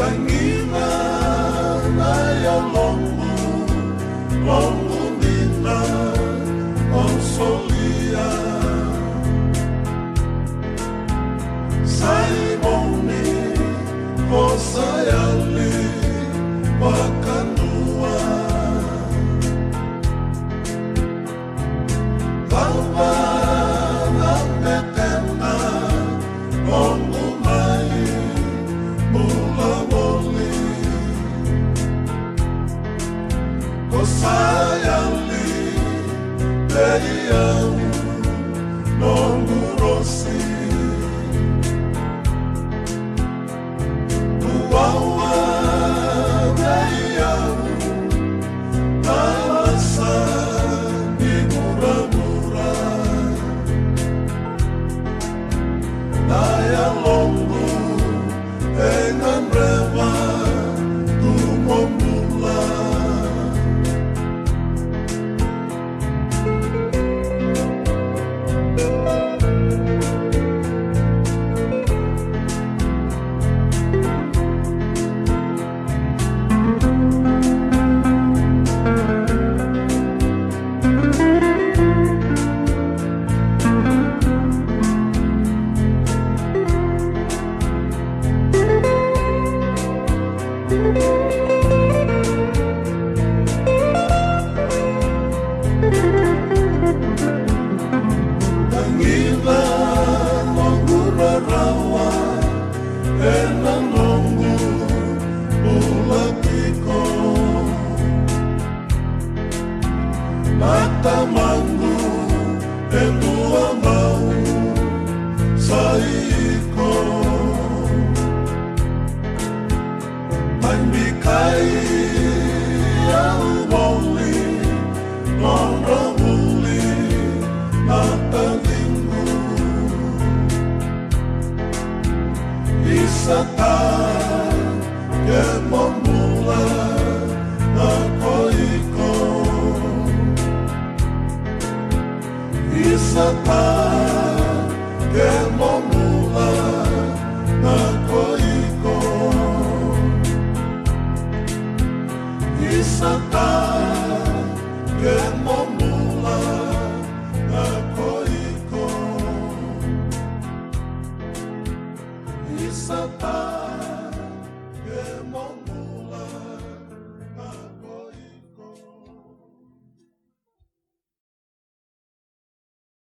Tangina na ya longo, longo nina, on solia. Saimoni, Osayali, Wakanua. Tava na metena, longo mai, mula moli. Osayali, Deiam, longo rossi. Matamangu elua mau saiko Manbikai au boli Nono muli Matalingu Isata Kemomula Nakoiko Isata Kemomula Nakoiko Isata Kemomula Nakoiko Isata